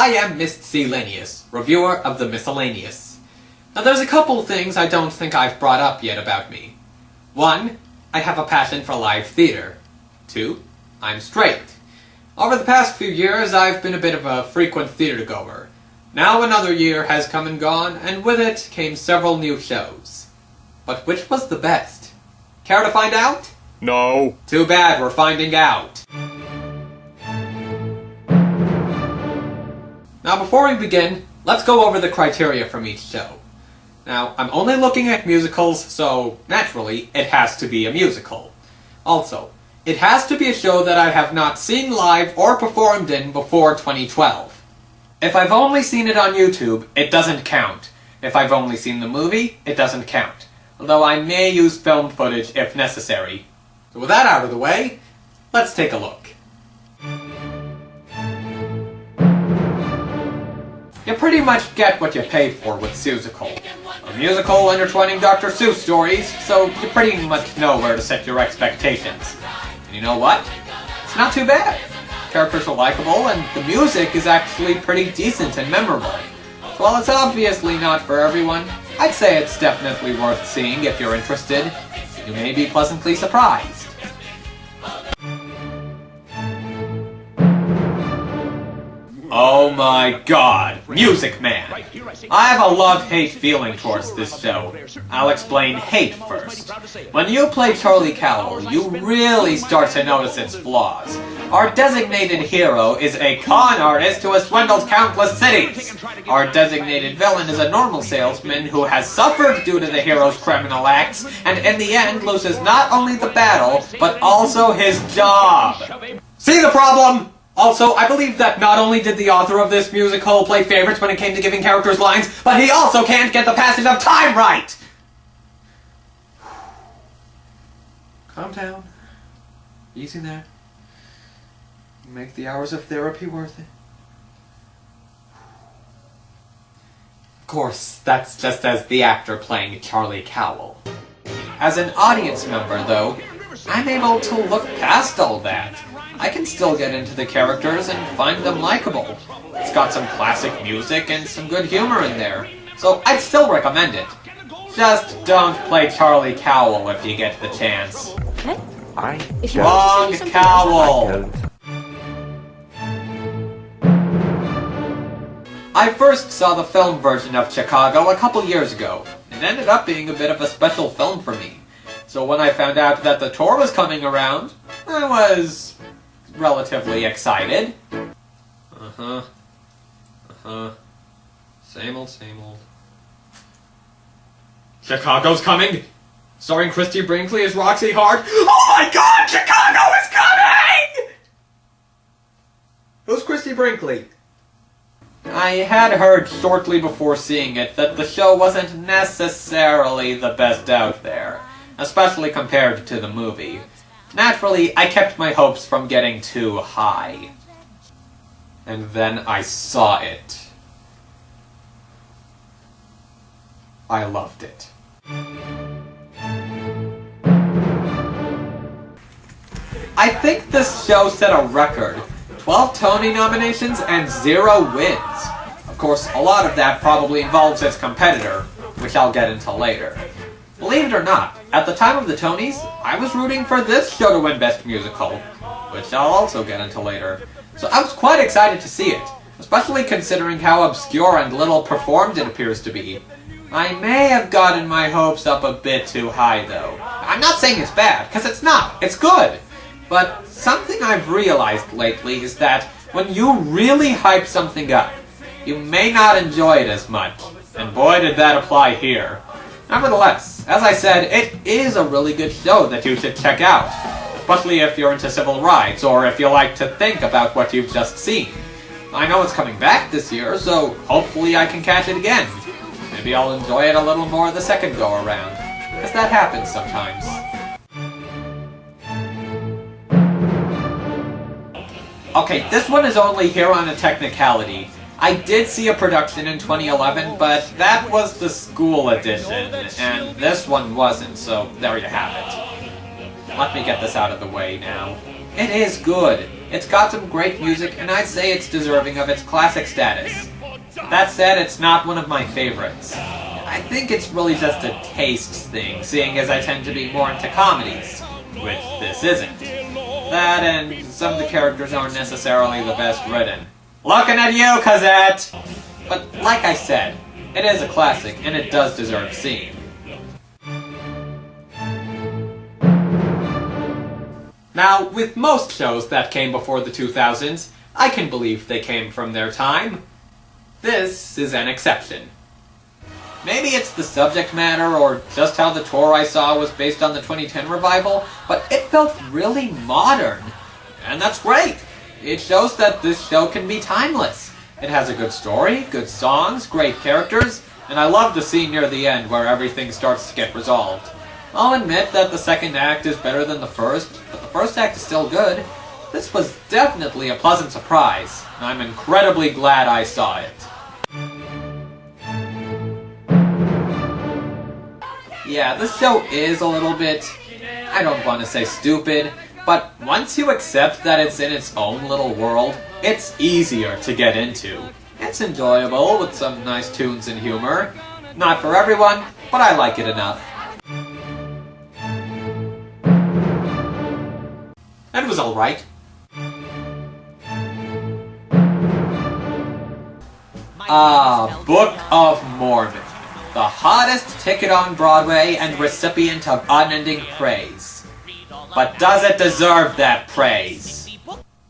I am Mr. C. Laneous, reviewer of the Miscellaneous. Now there's a couple things I don't think I've brought up yet about me. 1, I have a passion for live theater. 2, I'm straight. Over the past few years, I've been a bit of a frequent theater-goer. Now another year has come and gone, and with it came several new shows. But which was the best? Care to find out? No. Too bad, we're finding out. Now before we begin, let's go over the criteria from each show. Now, I'm only looking at musicals, so naturally, it has to be a musical. Also, it has to be a show that I have not seen live or performed in before 2012. If I've only seen it on YouTube, it doesn't count. If I've only seen the movie, it doesn't count. Although I may use film footage if necessary. So with that out of the way, let's take a look. You pretty much get what you pay for with Seussical. A musical intertwining Dr. Seuss stories, so you pretty much know where to set your expectations. And you know what? It's not too bad. Characters are likable, and the music is actually pretty decent and memorable. So while it's obviously not for everyone, I'd say it's definitely worth seeing if you're interested. You may be pleasantly surprised. Oh my god, Music Man! I have a love-hate feeling towards this show. I'll explain hate first. When you play Charlie Cowell, you really start to notice its flaws. Our designated hero is a con artist who has swindled countless cities. Our designated villain is a normal salesman who has suffered due to the hero's criminal acts, and in the end loses not only the battle, but also his job. See the problem? Also, I believe that not only did the author of this musical play favorites when it came to giving characters lines, but he also can't get the passage of time right! Calm down. Easy there. Make the hours of therapy worth it. Of course, that's just as the actor playing Charlie Cowell. As an audience member, though, I'm able to look past all that. I can still get into the characters and find them likable. It's got some classic music and some good humor in there, so I'd still recommend it. Just don't play Charlie Cowell if you get the chance. What? Wrong Cowell! I first saw the film version of Chicago a couple years ago. It ended up being a bit of a special film for me. So when I found out that the tour was coming around, I was relatively excited. Same old, same old. Chicago's coming! Starring Christy Brinkley as Roxy Hart. Oh my god, Chicago is coming! Who's Christy Brinkley? I had heard shortly before seeing it that the show wasn't necessarily the best out there, especially compared to the movie. Naturally, I kept my hopes from getting too high. And then I saw it. I loved it. I think this show set a record. 12 Tony nominations and 0 wins. Of course, a lot of that probably involves its competitor, which I'll get into later. Believe it or not, at the time of the Tonys, I was rooting for this show to win Best Musical, which I'll also get into later. So I was quite excited to see it, especially considering how obscure and little performed it appears to be. I may have gotten my hopes up a bit too high, though. I'm not saying it's bad, because it's not. It's good. But something I've realized lately is that when you really hype something up, you may not enjoy it as much. And boy did that apply here. Nevertheless, as I said, it is a really good show that you should check out, especially if you're into civil rights or if you like to think about what you've just seen. I know it's coming back this year, so hopefully I can catch it again. Maybe I'll enjoy it a little more the second go around, because that happens sometimes. Okay, this one is only here on a technicality. I did see a production in 2011, but that was the school edition, and this one wasn't, so there you have it. Let me get this out of the way now. It is good. It's got some great music, and I'd say it's deserving of its classic status. That said, it's not one of my favorites. I think it's really just a taste thing, seeing as I tend to be more into comedies, which this isn't. That and some of the characters aren't necessarily the best written. Looking at you, Cosette! But like I said, it is a classic, and it does deserve seeing. Now, with most shows that came before the 2000s, I can believe they came from their time. This is an exception. Maybe it's the subject matter, or just how the tour I saw was based on the 2010 revival, but it felt really modern. And that's great! It shows that this show can be timeless. It has a good story, good songs, great characters, and I love the scene near the end where everything starts to get resolved. I'll admit that the second act is better than the first, but the first act is still good. This was definitely a pleasant surprise, and I'm incredibly glad I saw it. Yeah, this show is a little bit, I don't want to say stupid, but once you accept that it's in its own little world, it's easier to get into. It's enjoyable with some nice tunes and humor. Not for everyone, but I like it enough. It was alright. Book of Mormon. The hottest ticket on Broadway and recipient of unending praise. But does it deserve that praise?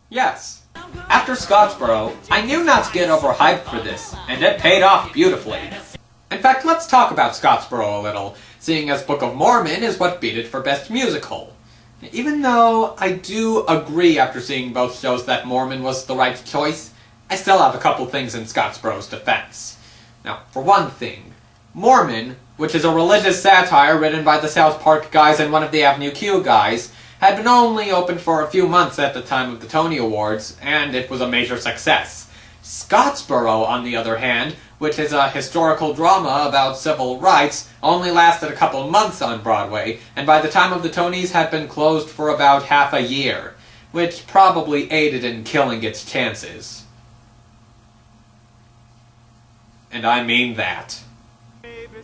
Yes. After Scottsboro, I knew not to get overhyped for this, and it paid off beautifully. In fact, let's talk about Scottsboro a little, seeing as Book of Mormon is what beat it for Best Musical. Even though I do agree after seeing both shows that Mormon was the right choice, I still have a couple things in Scottsboro's defense. Now, for one thing, Mormon, which is a religious satire written by the South Park guys and one of the Avenue Q guys, had been only open for a few months at the time of the Tony Awards, and it was a major success. Scottsboro, on the other hand, which is a historical drama about civil rights, only lasted a couple months on Broadway, and by the time of the Tonys had been closed for about half a year, which probably aided in killing its chances. And I mean that.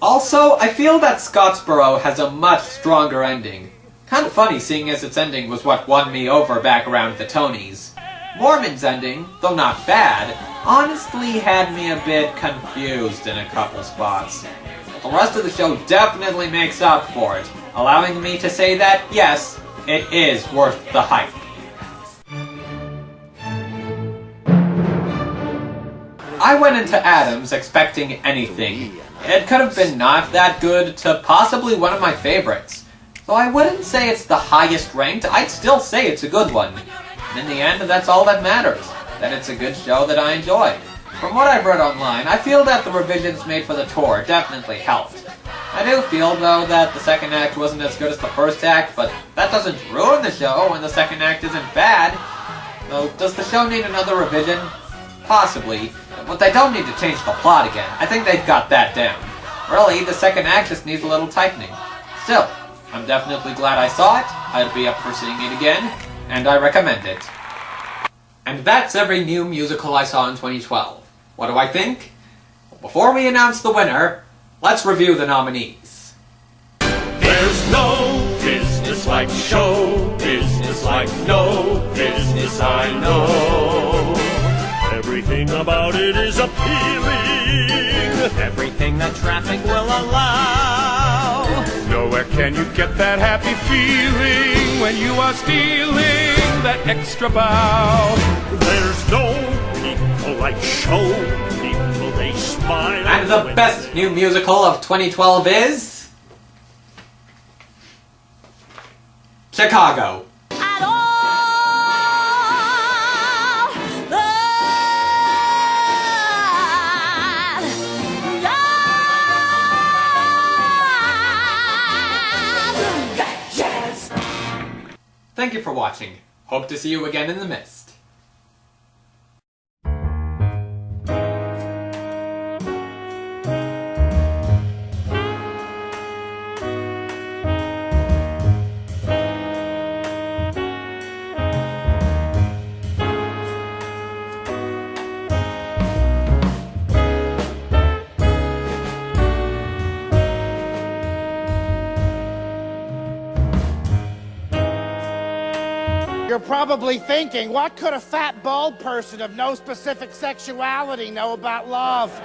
Also, I feel that Scottsboro has a much stronger ending. Kind of funny, seeing as its ending was what won me over back around the Tonys. Mormon's ending, though not bad, honestly had me a bit confused in a couple spots. The rest of the show definitely makes up for it, allowing me to say that, yes, it is worth the hype. I went into Addams expecting anything. It could have been not that good to possibly one of my favorites. Though I wouldn't say it's the highest ranked, I'd still say it's a good one. And in the end, that's all that matters, that it's a good show that I enjoyed. From what I've read online, I feel that the revisions made for the tour definitely helped. I do feel, though, that the second act wasn't as good as the first act, but that doesn't ruin the show when the second act isn't bad. Though, does the show need another revision? Possibly, but they don't need to change the plot again. I think they've got that down. Really, the second act just needs a little tightening. Still, I'm definitely glad I saw it, I'd be up for seeing it again, and I recommend it. And that's every new musical I saw in 2012. What do I think? Well, before we announce the winner, let's review the nominees. There's no business like show business like no business I know. Everything about it is appealing. Everything that traffic will allow. Nowhere can you get that happy feeling when you are stealing that extra bow. There's no people like show people, they smile. And the best new musical of 2012 is... Chicago. Thank you for watching. Hope to see you again in the mist. You're probably thinking, what could a fat, bald person of no specific sexuality know about love?